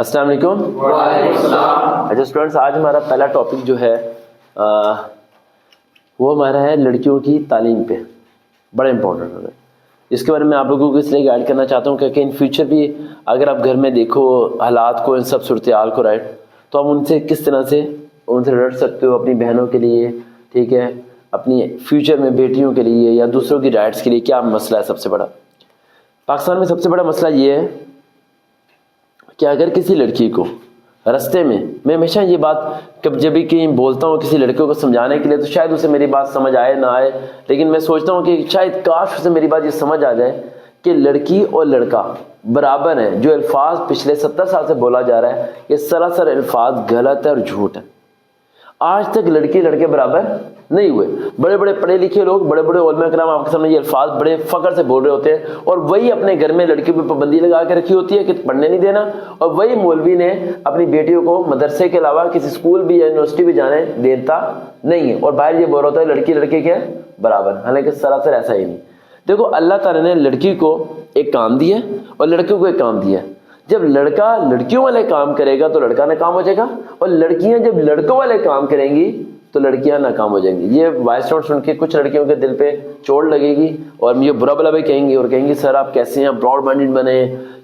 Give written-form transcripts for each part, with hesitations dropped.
السلام علیکم. وعلیکم السلام. اچھا اسٹوڈنٹس، آج ہمارا پہلا ٹاپک جو ہے وہ ہمارا ہے لڑکیوں کی تعلیم پہ. بڑا امپورٹنٹ ہے. اس کے بارے میں آپ لوگوں کو اس لیے گائیڈ کرنا چاہتا ہوں کہ ان فیوچر بھی اگر آپ گھر میں دیکھو حالات کو، ان سب صورتحال کو، رائٹ، تو آپ ان سے کس طرح سے ان سے لڑ سکتے ہو اپنی بہنوں کے لیے، ٹھیک ہے، اپنی فیوچر میں بیٹیوں کے لیے یا دوسروں کی رائٹس کے لیے. کیا مسئلہ ہے؟ سب سے بڑا پاکستان میں سب سے بڑا مسئلہ یہ ہے کہ اگر کسی لڑکی کو رستے میں ہمیشہ یہ بات جب بھی کہیں بولتا ہوں کسی لڑکے کو سمجھانے کے لیے، تو شاید اسے میری بات سمجھ آئے نہ آئے، لیکن میں سوچتا ہوں کہ شاید کاش اسے میری بات یہ سمجھ آ جائے کہ لڑکی اور لڑکا برابر ہیں. جو الفاظ پچھلے 70 سال سے بولا جا رہا ہے یہ سراسر الفاظ غلط ہے اور جھوٹ ہے. آج تک لڑکی لڑکے برابر نہیں ہوئے. بڑے بڑے پڑھے لکھے لوگ، بڑے بڑے علماء کرام آپ کے سامنے یہ الفاظ بڑے فخر سے بول رہے ہوتے ہیں، اور وہی اپنے گھر میں لڑکیوں پہ پابندی لگا کے رکھی ہوتی ہے کہ پڑھنے نہیں دینا، اور وہی مولوی نے اپنی بیٹیوں کو مدرسے کے علاوہ کسی اسکول بھی یا یونیورسٹی بھی جانے دیتا نہیں ہے، اور باہر یہ بول رہا ہوتا ہے لڑکی لڑکے کے برابر. حالانکہ سراسر ایسا ہی نہیں. دیکھو، اللہ تعالیٰ نے لڑکی کو ایک کام دیا اور لڑکیوں کو ایک کام دیا. جب لڑکا لڑکیوں والے کام کرے گا تو لڑکا ناکام ہو جائے گا، اور لڑکیاں جب لڑکوں والے کام کریں گی تو لڑکیاں ناکام ہو جائیں گی. یہ وائس نوٹ سن کے کچھ لڑکیوں کے دل پہ چوٹ لگے گی اور مجھے برا بلا بھی کہیں گی، اور کہیں گی سر آپ کیسے ہیں، براڈ مائنڈڈ بنے،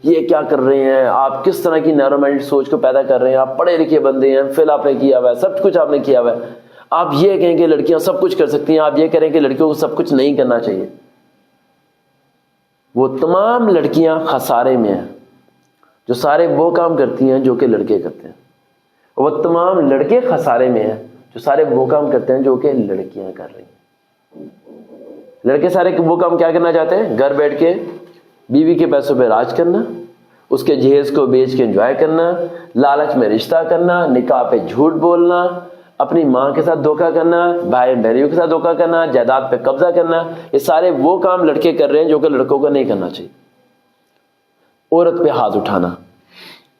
یہ کیا کر رہے ہیں آپ، کس طرح کی نیرو مائنڈڈ سوچ کو پیدا کر رہے ہیں، آپ پڑھے لکھے بندے ہیں، فیل آپ نے کیا ہوا ہے، سب کچھ آپ نے کیا ہوا ہے، آپ یہ کہیں کہ لڑکیاں سب کچھ کر سکتی ہیں، آپ یہ کریں کہ لڑکیوں کو سب کچھ نہیں کرنا چاہیے. وہ تمام لڑکیاں خسارے میں ہیں جو سارے وہ کام کرتی ہیں جو کہ لڑکے کرتے ہیں. وہ تمام لڑکے خسارے میں ہیں جو سارے وہ کام کرتے ہیں جو کہ لڑکیاں کر رہی ہیں. لڑکے سارے وہ کام کیا کرنا چاہتے ہیں؟ گھر بیٹھ کے بیوی کے پیسوں پہ راج کرنا، اس کے جہیز کو بیچ کے انجوائے کرنا، لالچ میں رشتہ کرنا، نکاح پہ جھوٹ بولنا، اپنی ماں کے ساتھ دھوکہ کرنا، بھائی بہنوں کے ساتھ دھوکہ کرنا، جائیداد پہ قبضہ کرنا. یہ سارے وہ کام لڑکے کر رہے ہیں جو کہ لڑکوں کو نہیں کرنا چاہیے. عورت پہ ہاتھ اٹھانا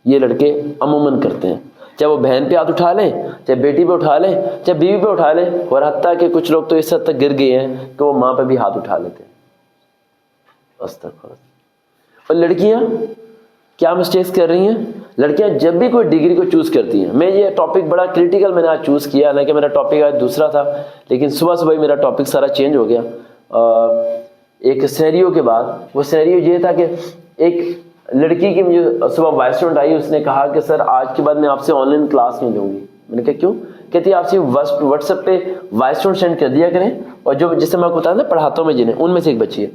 یہ لڑکے عموماً کرتے ہیں، چاہے وہ بہن پہ ہاتھ اٹھا لیں، چاہے بیٹی پہ اٹھا لیں، چاہے بیوی پہ اٹھا لیں، اور حتیٰ کہ کچھ لوگ تو اس حد تک گر گئے ہیں کہ وہ ماں پہ بھی ہاتھ اٹھا لیتے ہیں. استغفر. اور لڑکیاں کیا مسٹیکس کر رہی ہیں؟ لڑکیاں جب بھی کوئی ڈگری کو چوز کرتی ہیں، میں یہ ٹاپک بڑا کریٹیکل میں نے آج چوز کیا، حالانکہ میرا ٹاپک آج دوسرا تھا، لیکن صبح صبح ہی میرا ٹاپک سارا چینج ہو گیا. ایک سینیریو کے بعد، وہ سینیریو یہ تھا کہ ایک لڑکی کی مجھے صبح وائس نوٹ آئی، اس نے کہا کہ سر آج کے بعد میں آپ سے آن لائن کلاس نہیں لوں گی. میں نے کہا کیوں؟ کہتی آپ سے واٹس ایپ پہ وائس نوٹ سینڈ کر دیا کریں، اور جو جسے میں آپ کو بتا دوں پڑھاتا ہوں میں جنہیں، ان میں سے ایک بچی ہے،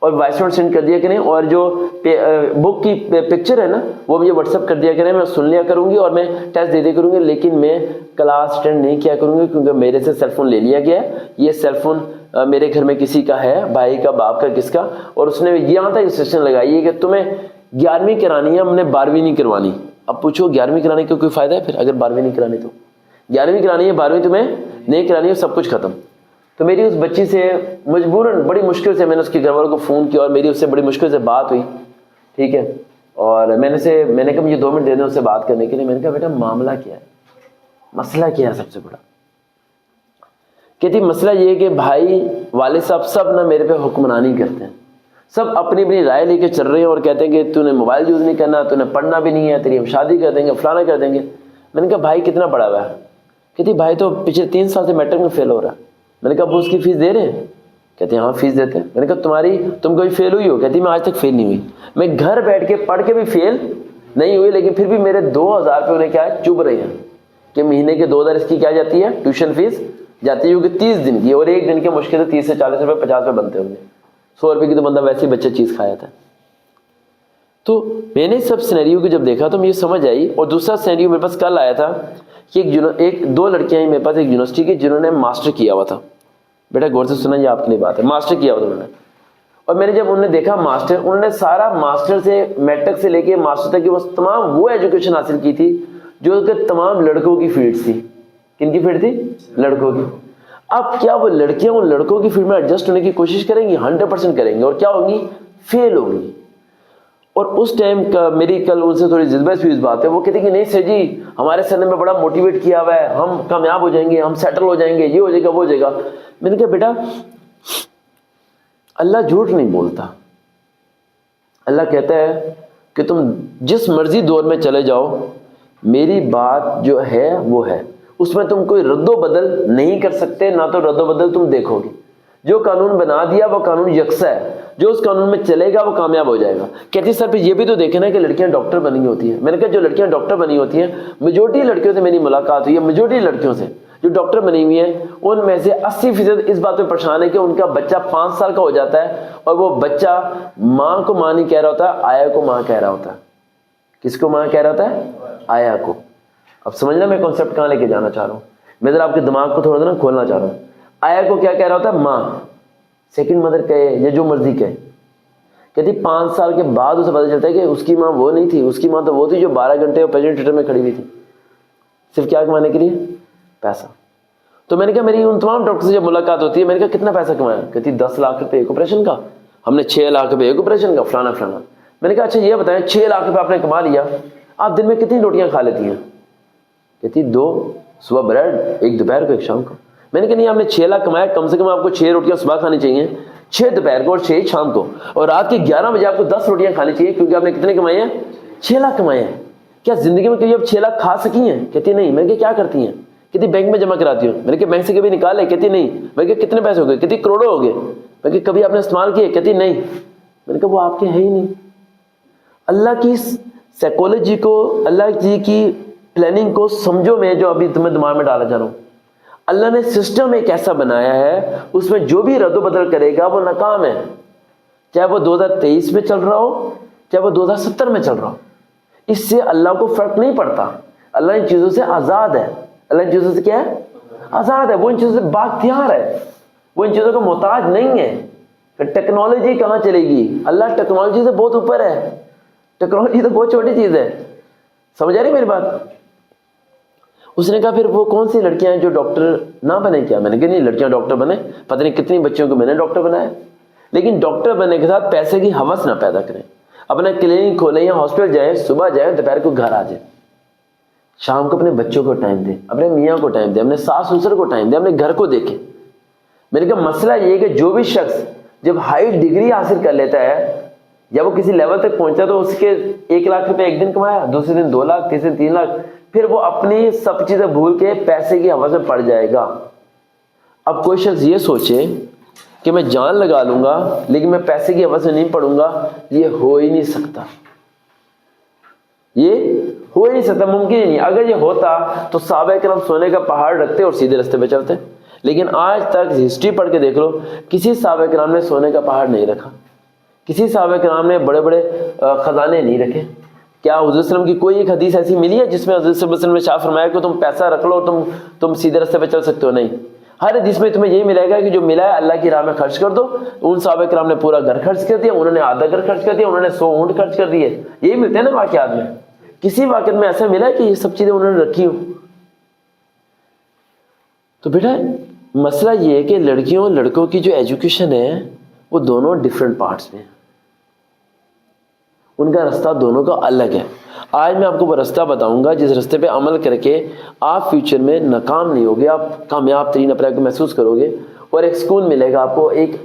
اور وائس نوٹ سینڈ کر دیا کریں، اور جو بک کی پکچر ہے نا وہ مجھے واٹس ایپ کر دیا کریں، میں سن لیا کروں گی اور میں ٹیسٹ دے دیا کروں گی، لیکن میں کلاس اٹینڈ نہیں کیا کروں گی کیونکہ میرے سے سیل فون لے لیا گیا ہے. یہ سیل فون میرے گھر میں کسی کا ہے، بھائی کا، باپ کا، کس کا، اور اس نے یہاں تک انسٹرکشن لگائی ہے کہ تمہیں 11ویں کرانی ہے، ہم نے 12ویں نہیں کروانی. اب پوچھو 11ویں کرانے کا کوئی فائدہ ہے پھر؟ اگر 12ویں نہیں کرانی تو 11ویں کرانی ہے، 12ویں تمہیں نہیں کرانی ہے، سب کچھ ختم. تو میری اس بچی سے مجبوراً بڑی مشکل سے میں نے اس کے گھر والوں کو فون کیا، اور میری اس سے بڑی مشکل سے بات ہوئی، ٹھیک ہے. اور میں نے کہا مجھے 2 منٹ دے دیں اس سے بات کرنے کے لیے. میں نے کہا بیٹا معاملہ کیا ہے، مسئلہ کیا ہے سب سے بڑا؟ کہتی مسئلہ یہ ہے کہ بھائی والد صاحب سب نہ میرے پہ حکمرانی کرتے ہیں، سب اپنی اپنی رائے لے کے چل رہے ہیں اور کہتے ہیں کہ تو نے موبائل یوز نہیں کرنا، تو نے پڑھنا بھی نہیں ہے، تیری ہم شادی کر دیں گے، فلانا کر دیں گے. میں نے کہا بھائی کتنا پڑھا ہوا ہے؟ کہتی بھائی تو پچھلے 3 سال سے میٹرک میں فیل ہو رہا ہے. میں نے کہا اب اس کی فیس دے رہے ہیں؟ کہتے ہیں ہاں فیس دیتے ہیں. میں نے کہا تم کوئی فیل ہوئی ہو؟ کہتی میں آج تک فیل نہیں ہوئی، میں گھر بیٹھ کے پڑھ کے بھی فیل نہیں ہوئی، لیکن پھر بھی میرے 2000 روپے انہیں کیا ہے چبھ رہے ہیں کہ مہینے کے 2000 اس کی کیا جاتی ہے ٹیوشن فیس جاتی ہے، کیونکہ 30 دن کی، اور ایک دن کے مشکل سے 30 سے 40 روپے 50 روپے بنتے ہوں گے. 100 روپے کی تو بندہ ویسے ہی بچہ چیز کھایا تھا. تو میں نے سب سینیریو کو جب دیکھا تو مجھے سمجھ آئی. اور دوسرا سینیریو میرے پاس کل آیا تھا کہ 2 لڑکیاں ہیں میرے پاس ایک یونیورسٹی کی جنہوں نے ماسٹر کیا ہوا تھا. بیٹا غور سے سنا، یہ آپ کے لیے بات ہے، ماسٹر کیا ہوا تھا انہوں نے. اور میں نے جب انہوں نے دیکھا ماسٹر، انہوں نے سارا ماسٹر سے میٹرک سے لے کے ماسٹر تک کی وہ تمام وہ ایجوکیشن حاصل کی تھی جو کہ تمام لڑکوں کی فیلڈ تھی. کن کی فیلڈ تھی؟ لڑکوں کی. اب کیا وہ لڑکیاں ان لڑکوں کی فیلڈ میں ایڈجسٹ ہونے کی کوشش کریں گی؟ 100% کریں گی، اور کیا ہوں گی؟ فیل ہوں گی. اور اس ٹائم کا میری کل ان سے تھوڑی جذبہ ہوئی اس بات ہے، وہ کہتے کہ نہیں سر جی ہمارے سر نے میں بڑا موٹیویٹ کیا ہوا ہے، ہم کامیاب ہو جائیں گے، ہم سیٹل ہو جائیں گے، یہ ہو جائے گا وہ ہو جائے گا. میں نے کہا بیٹا اللہ جھوٹ نہیں بولتا. اللہ کہتا ہے کہ تم جس مرضی دور میں چلے جاؤ، میری بات جو ہے وہ ہے، اس میں تم کوئی رد و بدل نہیں کر سکتے، نہ تو رد و بدل تم دیکھو گے۔ جو قانون بنا دیا وہ قانون یکساں ہے، جو اس قانون میں چلے گا وہ کامیاب ہو جائے گا۔ کہتی سر پہ یہ بھی تو دیکھیں نا کہ لڑکیاں ڈاکٹر بنی ہوتی ہیں۔ میں نے کہا جو لڑکیاں ڈاکٹر بنی ہوتی ہیں، میجورٹی لڑکیوں سے میری ملاقات ہوئی ہے، میجورٹی لڑکیوں سے جو ڈاکٹر بنی ہوئی ہیں، ان میں سے 80% اس بات پہ پریشان ہے کہ ان کا بچہ 5 سال کا ہو جاتا ہے اور وہ بچہ ماں کو ماں نہیں کہہ رہا ہوتا، آیا کو ماں کہہ رہا ہوتا ہے۔ کس کو ماں کہہ رہا ہوتا ہے؟ آیا کو۔ اب سمجھنا میں کانسیپٹ کہاں لے کے جانا چاہ رہا ہوں، میں ذرا آپ کے دماغ کو تھوڑا سا کھولنا چاہ رہا ہوں۔ آیا کو کیا کہہ رہا ہوتا ہے؟ ماں، سیکنڈ مدر کہے یا جو مرضی کہے۔ کہتی 5 سال کے بعد اسے پتہ چلتا ہے کہ اس کی ماں وہ نہیں تھی، اس کی ماں تو وہ تھی جو 12 گھنٹے آپریشن تھیٹر میں کھڑی ہوئی تھی، صرف کیا کمانے کے لیے؟ پیسہ۔ تو میں نے کہا میری ان تمام ڈاکٹر سے جب ملاقات ہوتی ہے، میں نے کہا کتنا پیسہ کمایا؟ کہتی 10 لاکھ روپے ایک آپریشن کا، ہم نے 6 لاکھ روپے ایک آپریشن کا، فلانا فلانا۔ میں نے کہا اچھا یہ بتائیں 6 لاکھ روپے آپ نے کما لیا، آپ دن میں کتنی روٹیاں کھا لیتی ہیں؟ کہتی 2، صبح بریڈ، ایک دوپہر کو ایک شام کو۔ میں نے کہا نہیں، آپ نے 6 لاکھ کمایا، کم سے کم آپ کو 6 روٹیاں صبح کھانی چاہیے، 6 دوپہر کو اور 6 شام کو، اور رات کے 11 بجے آپ کو 10 روٹیاں کھانی چاہیے، کیونکہ آپ نے کتنے کمائے ہیں؟ 6 لاکھ کمائے ہیں۔ کیا زندگی میں کبھی آپ 6 لاکھ کھا سکی ہیں؟ کہتی نہیں۔ میں نے کہا کیا کرتی ہیں؟ کہتی بینک میں جمع کراتی ہوں۔ میں نے کہا بینک سے کبھی نکالے؟ کہتی نہیں۔ میں نے کہا کتنے پیسے ہو گئے؟ کہتی کروڑوں ہو گئے۔ میں نے کہا کبھی آپ نے استعمال کیے؟ کہتی نہیں۔ میں نے کہا وہ آپ کے ہے ہی نہیں۔ اللہ کی سائیکولوجی کو، اللہ جی کی پلاننگ کو سمجھو، میں جو ابھی تمہیں دماغ میں ڈالا جا رہا ہوں۔ اللہ نے سسٹم ایک ایسا بنایا ہے، اس میں جو بھی رد و بدل کرے گا وہ ناکام ہے، چاہے وہ 2023 میں چل رہا ہو، چاہے وہ 2070 میں چل رہا ہو۔ اس سے اللہ کو فرق نہیں پڑتا۔ اللہ ان چیزوں سے آزاد ہے۔ اللہ ان چیزوں سے کیا ہے؟ آزاد ہے۔ وہ ان چیزوں سے بااختیار ہے، وہ ان چیزوں کا محتاج نہیں ہے کہ ٹیکنالوجی کہاں چلے گی۔ اللہ ٹیکنالوجی سے بہت اوپر ہے، ٹیکنالوجی تو بہت چھوٹی چیز ہے۔ سمجھ آ رہی میری بات؟ اس نے کہا پھر وہ کون سی لڑکیاں ہیں جو ڈاکٹر نہ بنے کیا؟ میں نے کہا نہیں، لڑکیاں ڈاکٹر بنے، پتہ نہیں کتنی بچیوں کو میں نے ڈاکٹر بنایا، لیکن ڈاکٹر بننے کے ساتھ پیسے کی ہوس نہ پیدا کریں۔ اپنا کلینک کھولیں یا ہاسپٹل جائیں، صبح جائیں، دوپہر کو گھر آ جائیں، شام کو اپنے بچوں کو ٹائم دیں، اپنے میاں کو ٹائم دیں، اپنے ساس سسر کو ٹائم دیں، اپنے گھر کو دیکھیں۔ میں نے کہا مسئلہ یہ ہے کہ جو بھی شخص جب ہائی ڈگری حاصل کر لیتا ہے یا وہ کسی لیول تک پہنچا تو اس کے 1 لاکھ روپے ایک دن کمایا، دوسرے دن 2 لاکھ، تیسرے دن 3 لاکھ، پھر وہ اپنی سب چیزیں بھول کے پیسے کی ہوس میں پڑ جائے گا۔ اب کوئی شخص یہ سوچے کہ میں جان لگا لوں گا لیکن میں پیسے کی ہوس میں نہیں پڑوں گا، یہ ہو ہی نہیں سکتا، یہ ہو ہی نہیں سکتا، ممکن ہی نہیں۔ اگر یہ ہوتا تو صحابہ کرام سونے کا پہاڑ رکھتے اور سیدھے راستے پہ چلتے، لیکن آج تک ہسٹری پڑھ کے دیکھ لو، کسی صحابہ کرام نے سونے کا پہاڑ نہیں رکھا، کسی صحابہ کرام نے بڑے بڑے خزانے نہیں رکھے۔ کیا حضور صلی اللہ علیہ وسلم کی کوئی ایک حدیث ایسی ملی ہے جس میں حضور صلی اللہ علیہ وسلم نے ارشاد فرمایا کہ تم پیسہ رکھ لو اور تم سیدھے راستے پہ چل سکتے ہو؟ نہیں، ہر حدیث میں تمہیں یہی ملے گا کہ جو ملا ہے اللہ کی راہ میں خرچ کر دو۔ ان صحابہ کرام نے پورا گھر خرچ کر دیا، انہوں نے آدھا گھر خرچ کر دیا، انہوں نے 100 اونٹ خرچ کر دیے، یہی ملتے ہیں نا واقعات میں۔ کسی واقعات میں ایسا ملا ہے کہ یہ سب چیزیں انہوں نے رکھی ہوں؟ تو بیٹا مسئلہ یہ ہے کہ لڑکیوں لڑکوں کی جو ایجوکیشن ہے وہ دونوں ڈفرینٹ پارٹس میں ہیں، ان کا رستہ دونوں کا الگ ہے۔ آج میں آپ کو وہ رستہ بتاؤں گا جس رستے پہ عمل کر کے آپ فیوچر میں ناکام نہیں ہوگے، آپ کامیاب ترین اپنے آپ کو محسوس کرو گے، اور ایک سکون ملے گا آپ کو، ایک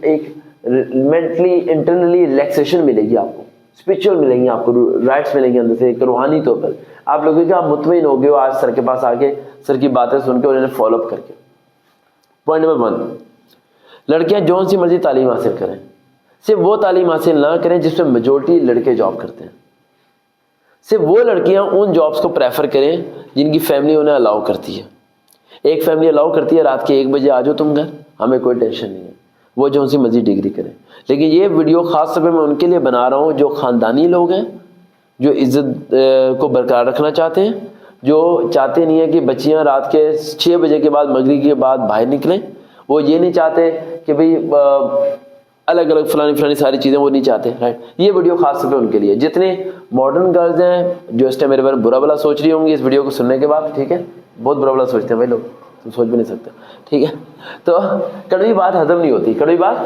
مینٹلی انٹرنلی ریلیکسیشن ملے گی، آپ کو اسپرچل ملیں گی، آپ کو رائٹس ملیں گے اندر سے، ایک روحانی طور پر آپ لوگوں کے آپ مطمئن ہو گئے ہو آج سر کے پاس آ کے، سر کی باتیں سن کے اور انہیں فالو اپ کر کے۔ پوائنٹ نمبر 1، لڑکیاں جون سی مرضی تعلیم حاصل کریں، صرف وہ تعلیم حاصل نہ کریں جس میں میجورٹی لڑکے جاب کرتے ہیں، صرف وہ لڑکیاں ان جابس کو پریفر کریں جن کی فیملی انہیں الاؤ کرتی ہے۔ ایک فیملی الاؤ کرتی ہے رات کے 1 بجے آ جاؤ تم گھر، ہمیں کوئی ٹینشن نہیں ہے، وہ جو سی مرضی ڈگری کریں۔ لیکن یہ ویڈیو خاص طور پہ میں ان کے لیے بنا رہا ہوں جو خاندانی لوگ ہیں، جو عزت کو برقرار رکھنا چاہتے ہیں، جو چاہتے نہیں ہیں کہ بچیاں رات کے 6 بجے کے بعد مغرب کے بعد باہر نکلیں، وہ یہ نہیں چاہتے کہ بھئی الگ الگ فلانی ساری چیزیں وہ نہیں چاہتے، رائٹ۔ یہ ویڈیو خاص طور پہ ان کے لیے، جتنے ماڈرن گرلز ہیں جو اس ٹائم میرے بارے میں برا بلا سوچ رہی ہوں گی اس ویڈیو کو سننے کے بعد، ٹھیک ہے، بہت برا بلا سوچتے ہیں بھائی لوگ، تم سوچ بھی نہیں سکتے، ٹھیک ہے۔ تو کڑوی بات ہضم نہیں ہوتی، کڑوی بات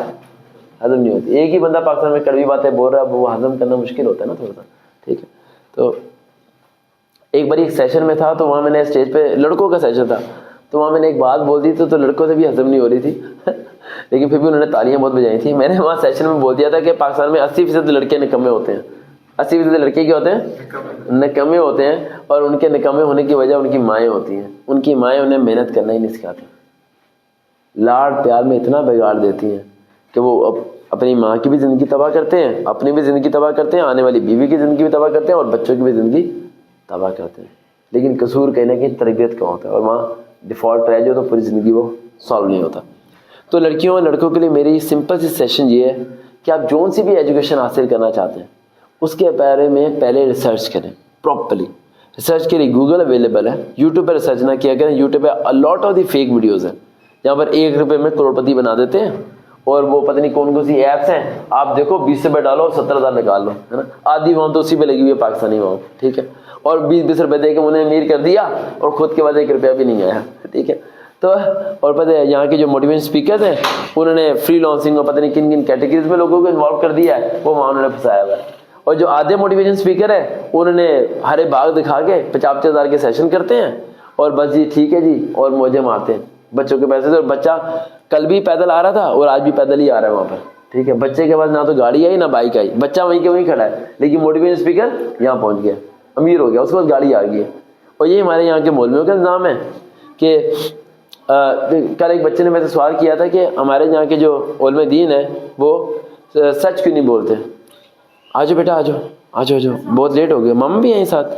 ہضم نہیں ہوتی۔ ایک ہی بندہ پاکستان میں کڑوی باتیں بول رہا ہے، وہ ہضم کرنا مشکل ہوتا ہے نا تھوڑا سا، ٹھیک ہے۔ تو ایک بار ایک سیشن میں تھا تو وہاں میں نے اسٹیج پہ لڑکوں کا سیشن تھا، تو وہاں میں نے ایک بات بول دی تو لڑکوں سے بھی ہضم نہیں ہو رہی تھی لیکن پھر بھی انہوں نے تالیاں بہت بجائی تھی۔ میں نے وہاں سیشن میں بول دیا تھا کہ پاکستان میں 80% لڑکے نکمے ہوتے ہیں، 80% لڑکے کیا ہوتے ہیں؟ نکمے ہوتے ہیں. اور ان کے نکمے ہونے کی وجہ ان کی مائیں ہوتی ہیں. ان کی مائیں انہیں محنت کرنا ہی نہیں سکھاتی. لاڑ پیار میں اتنا بگاڑ دیتی ہیں کہ وہ اپنی ماں کی بھی زندگی تباہ کرتے ہیں, اپنی بھی زندگی تباہ کرتے ہیں, آنے والی بیوی کی زندگی بھی تباہ کرتے ہیں, اور بچوں کی بھی زندگی تباہ کرتے ہیں. لیکن قصور کہیں نہ کہیں تربیت کا ہوتا ہے, اور وہاں ڈیفالٹ رہ جائے تو پوری زندگی وہ سالو نہیں ہوتا. تو لڑکیوں اور لڑکوں کے لیے میری سمپل سی سیشن یہ ہے کہ آپ جون سی بھی ایجوکیشن حاصل کرنا چاہتے ہیں اس کے بارے میں پہلے ریسرچ کریں پراپرلی. ریسرچ کے لیے گوگل اویلیبل ہے, یوٹیوب پہ ریسرچ نہ کیا کریں. یوٹیوب پہ a lot of the fake videos ہیں جہاں پر 1 روپے میں کروڑپتی بنا دیتے ہیں, اور وہ پتہ نہیں کون کون سی ایپس ہیں, آپ دیکھو 20 روپے ڈالو 70,000 نکال لو, ہے نا. آدھی وہاں تو اسی پہ لگی ہوئی ہے پاکستانی وہاں, ٹھیک ہے, اور 20 روپے دے کے انہیں امیر کر دیا اور خود کے بعد 1 روپیہ بھی نہیں آیا, ٹھیک ہے. تو اور پتہ ہے یہاں کے جو موٹیویشن اسپیکرز ہیں انہوں نے فری لانسنگ اور پتہ نہیں کن کن کیٹیگریز میں لوگوں کو انوالو کر دیا ہے, وہ وہاں انہوں نے پھنسایا ہوا ہے. اور جو آدھے موٹیویشن اسپیکر ہیں انہوں نے ہرے باغ دکھا کے 50,000 کے سیشن کرتے ہیں, اور بس جی ٹھیک ہے جی, اور موجے مارتے ہیں بچوں کے پیسے سے. اور بچہ کل بھی پیدل آ رہا تھا اور آج بھی پیدل ہی آ رہا ہے وہاں پر, ٹھیک ہے. بچے کے پاس نہ تو گاڑی آئی نہ بائک آئی, بچہ وہیں کے وہیں کھڑا ہے, لیکن موٹیویشن اسپیکر یہاں پہنچ گیا, امیر ہو گیا, اس کے بعد گاڑی آ گئی ہے. اور یہ ہمارے یہاں کے مولویوں کا نظام ہے کہ کل ایک بچے نے میرے سے سوال کیا تھا کہ ہمارے یہاں کے جو علماء دین ہیں وہ سچ کیوں نہیں بولتے. آجو بیٹا آجو آجو آجو, بہت لیٹ ہو گیا. ماموں بھی ہیں ساتھ,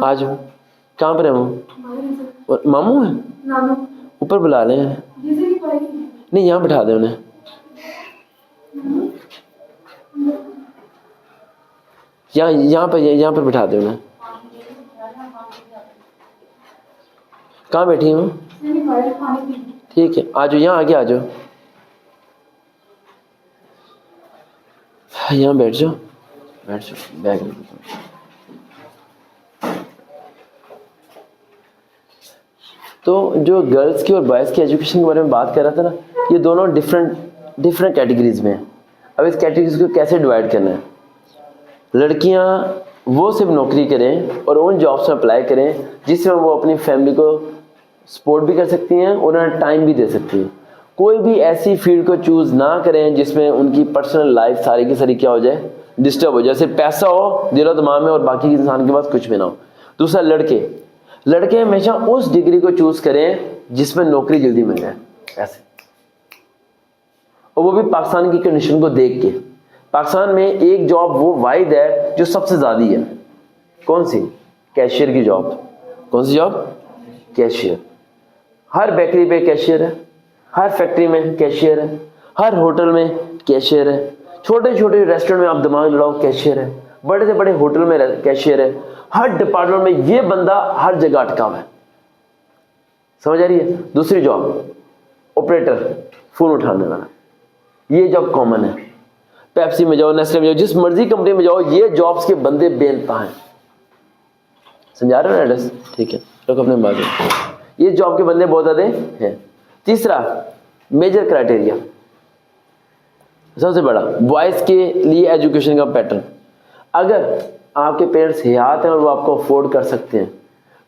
آجو. کہاں پر ہے وہ؟ ماموں ہیں, اوپر بلا لیں. نہیں یہاں بٹھا دیں انہیں. یہاں پر بٹھا دیں انہیں. کہاں بیٹھی ہوں؟ ٹھیک ہے, آجو یہاں آگے آجو, یہاں بیٹھ جاؤ, بیٹھ جاؤ, بیگ رکھ دو. تو جو گرلس کی اور بوائز کی ایجوکیشن کے بارے میں بات کر رہا تھا نا, یہ دونوں ڈفرینٹ کیٹیگریز میں ہیں. اب اس کیٹیگریز کو کیسے ڈیوائڈ کرنا ہے؟ لڑکیاں وہ صرف نوکری کریں اور ان جابس میں اپلائی کریں جس میں وہ اپنی فیملی کو سپورٹ بھی کر سکتی ہیں اور انہیں ٹائم بھی دے سکتی ہیں. کوئی بھی ایسی فیلڈ کو چوز نہ کریں جس میں ان کی پرسنل لائف ساری کی ساری کیا ہو جائے, ڈسٹرب ہو جائے. صرف پیسہ ہو دل و دماغ میں اور باقی انسان کے پاس کچھ بھی نہ ہو. دوسرا لڑکے ہمیشہ اس ڈگری کو چوز کریں جس میں نوکری جلدی مل جائے, ایسے, اور وہ بھی پاکستان کی کنڈیشن کو دیکھ کے. پاکستان میں ایک جاب وہ واحد ہے جو سب سے زیادہ ہے. کون سی؟ کیشیئر کی جاب. کون سی جاب؟ کیشیئر. ہر بیکری پہ کیشیئر ہے, ہر فیکٹری میں کیشیئر ہے, ہر ہوٹل میں کیشیئر ہے, چھوٹے چھوٹے ریسٹورینٹ میں آپ دماغ لڑاؤ کیشیئر ہے, بڑے سے بڑے ہوٹل میں کیشیئر ہے. ہر ڈپارٹمنٹ میں یہ بندہ ہر جگہ اٹکا ہوا ہے. سمجھ آ رہی ہے؟ دوسری جاب آپریٹر, فون اٹھانے والا, یہ جاب کامن ہے. پیپسی میں جاؤ, نیسلے میں جاؤ, جس مرضی کمپنی میں جاؤ, یہ جابس کے بندے بے انتہا ہیں. سمجھا رہے ہو نا ایڈریس؟ ٹھیک ہے, لوگ اپنے بات ہے, یہ جاب کے بندے بہت زیادہ ہیں. تیسرا میجر کرائٹیریا سب سے بڑا بوائز کے لیے ایجوکیشن کا پیٹرن. اگر آپ کے پیرنٹس حیات ہیں اور وہ آپ کو افورڈ کر سکتے ہیں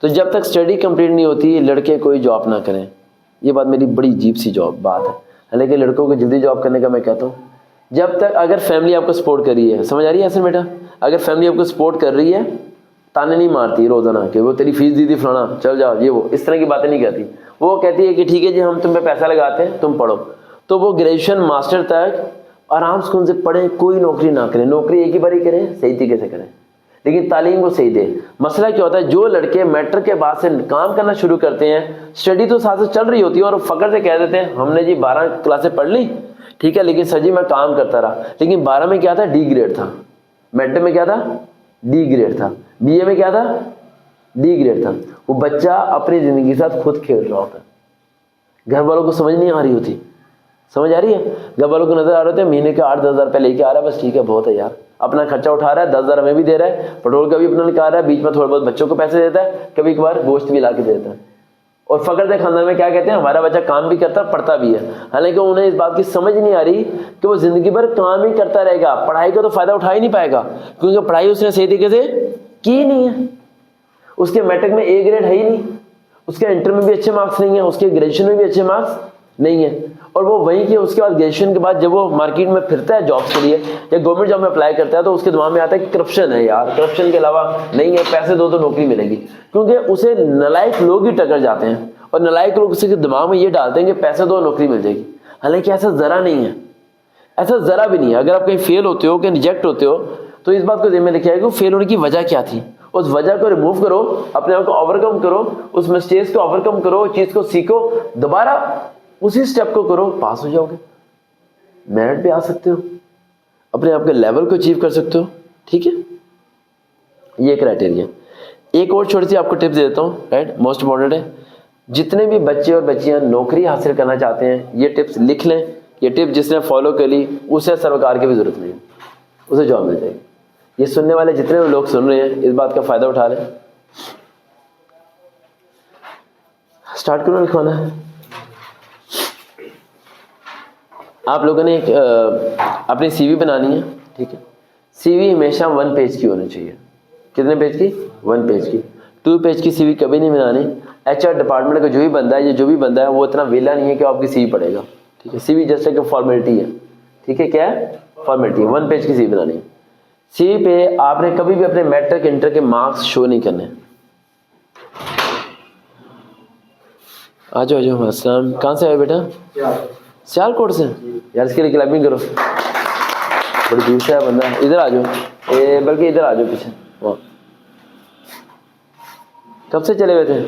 تو جب تک اسٹڈی کمپلیٹ نہیں ہوتی لڑکے کوئی جاب نہ کریں. یہ بات میری بڑی عجیب سی بات ہے, لیکن لڑکوں کو جلدی جاب کرنے کا میں کہتا ہوں جب تک اگر فیملی آپ کو سپورٹ کر رہی ہے. سمجھ آ رہی ہے حسن بیٹا؟ اگر فیملی آپ کو سپورٹ کر رہی ہے, تانے نہیں مارتی روزانہ کہ وہ تیری فیس دی تھی فلانا چل جاؤ, یہ وہ اس طرح کی باتیں نہیں کہتی. وہ کہتی ہے کہ ٹھیک ہے جی ہم تم پہ پیسہ لگاتے ہیں, تم پڑھو. تو وہ گریجویشن ماسٹر تک آرام سکون سے پڑھیں, کوئی نوکری نہ کریں. نوکری ایک ہی بار ہی کریں, صحیح طریقے سے کریں, لیکن تعلیم کو صحیح دیں. مسئلہ کیا ہوتا ہے, جو لڑکے میٹرک کے بعد سے کام کرنا شروع کرتے ہیں, اسٹڈی تو ساتھ چل رہی ہوتی ہے اور فخر سے کہہ دیتے ہیں ہم نے جی 12 کلاسیں پڑھ لی, ٹھیک ہے, لیکن سر جی میں کام کرتا رہا. لیکن 12 میں کیا تھا؟ ڈی گریڈ تھا. میٹرک میں کیا تھا؟ ڈی گریڈ تھا. بی اے میں کیا تھا؟ ڈی گریڈ تھا. وہ بچہ اپنی زندگی کے ساتھ خود کھیل رہا ہوتا ہے. گھر والوں کو سمجھ نہیں آ رہی ہوتی. سمجھ آ رہی ہے؟ گھر والوں کو نظر آ رہے ہوتے ہیں مہینے کے 8-10 ہزار روپے لے کے آ رہا ہے, بس ٹھیک ہے بہت ہے یار, اپنا خرچہ اٹھا رہا ہے, 10 ہزار ہمیں بھی دے رہا ہے, پیٹرول کا بھی اپنا نکال رہا ہے, بیچ میں تھوڑے بہت بچوں کو پیسے دیتا ہے, کبھی کبھار گوشت بھی لا کے دیتا ہے. اور فخر سے خاندان میں کیا کہتے ہیں, ہمارا بچہ کام بھی کرتا پڑھتا بھی ہے. حالانکہ انہیں اس بات کی سمجھ نہیں آ رہی کہ وہ زندگی بھر کام ہی کرتا رہے گا, پڑھائی کا تو فائدہ اٹھا ہی نہیں پائے گا, کیونکہ پڑھائی اس نے صحیح طریقے سے کی نہیں ہے. اس کے میٹرک میں اے گریڈ ہے ہی نہیں, اس کے انٹر میں بھی اچھے مارکس نہیں ہیں, اس کے گریجویشن میں بھی اچھے مارکس نہیں ہے. اور وہ وہیں کہ اس کے بعد گریجویشن کے بعد جب وہ مارکیٹ میں پھرتا ہے جابس کے لیے یا گورنمنٹ جاب میں اپلائی کرتا ہے تو اس کے دماغ میں آتا ہے کہ کرپشن ہے یار, کرپشن کے علاوہ نہیں ہے, پیسے دو تو نوکری ملے گی. کیونکہ اسے نالائق لوگ ہی ٹکر جاتے ہیں اور نالائق لوگ اسی کے دماغ میں یہ ڈالتے ہیں کہ پیسے دو نوکری مل جائے گی. حالانکہ ایسا ذرا نہیں ہے, ایسا ذرا بھی نہیں ہے. اگر آپ کہیں فیل ہوتے ہو, کہیں ریجیکٹ ہوتے ہو, تو اس بات کو ذہن میں رکھیے کہ فیل ہونے کی وجہ کیا تھی. اس وجہ کو ریموو کرو, اپنے آپ کو اوور کم کرو, اس مسٹیکس کو اوور کم کرو, چیز کو سیکھو, دوبارہ اسی سٹیپ کو کرو, پاس ہو جاؤ گے, میرٹ پہ آ سکتے ہو, اپنے آپ کے لیول کو اچیو کر سکتے ہو. ٹھیک ہے, یہ کرائٹیریا. ایک اور چھوٹی سی آپ کو ٹپ دے دیتا ہوں, رائٹ, موسٹ امپورٹنٹ ہے. جتنے بھی بچے اور بچیاں نوکری حاصل کرنا چاہتے ہیں, یہ ٹپس لکھ لیں. یہ ٹپ جس نے فالو کر لی اسے سروکار کی بھی ضرورت نہیں, اسے جاب مل جائے گی. یہ سننے والے جتنے بھی لوگ سن رہے ہیں اس بات کا فائدہ اٹھا لیں. اسٹارٹ کرو لکھوانا ہے. آپ لوگوں نے ایک اپنی سی وی بنانی ہے. ٹھیک ہے, سی وی ہمیشہ 1 پیج کی ہونی چاہیے. کتنے پیج کی؟ 1 پیج کی. 2 پیج کی سی وی کبھی نہیں بنانی. ایچ آر ڈپارٹمنٹ کا جو بھی بندہ ہے یا جو بھی بندہ ہے وہ اتنا ویلا نہیں ہے کہ آپ کی سی وی پڑھے گا. ٹھیک ہے, سی وی جیسے کہ فارمیلٹی ہے. ٹھیک ہے, کیا ہے؟ فارمیلٹی. 1 پیج کی سی وی بنانی ہے. سی وی پہ آپ نے کبھی بھی اپنے میٹرک انٹر کے مارکس شو نہیں کرنے. آ جاؤ, السلام. کہاں سے آئے بیٹا؟ سیال کوٹ سے. یار اس کے لیے کلبنگ کرو, بڑی دور سے ہے بندہ. ادھر آ جاؤ, بلکہ ادھر آ جاؤ پیچھے. وہاں کب سے چلے ہوئے تھے؟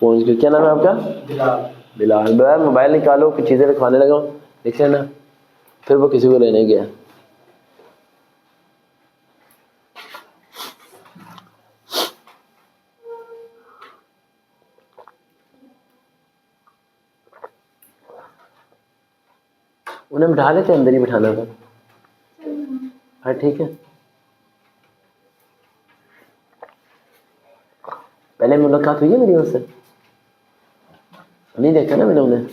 پہنچ گئے. کیا نام ہے آپ کا؟ بلال. بلال موبائل نکالو, کچھ چیزیں لکھوانے لگا ہوں, لکھ لینا. پھر وہ کسی کو لینے گیا. انہیں بٹھا لیتے, اندر ہی بٹھانا تھا. ہاں ٹھیک ہے. پہلے ملاقات ہوئی ہے میری ان سے؟ نہیں دیکھا نا میں نے انہیں.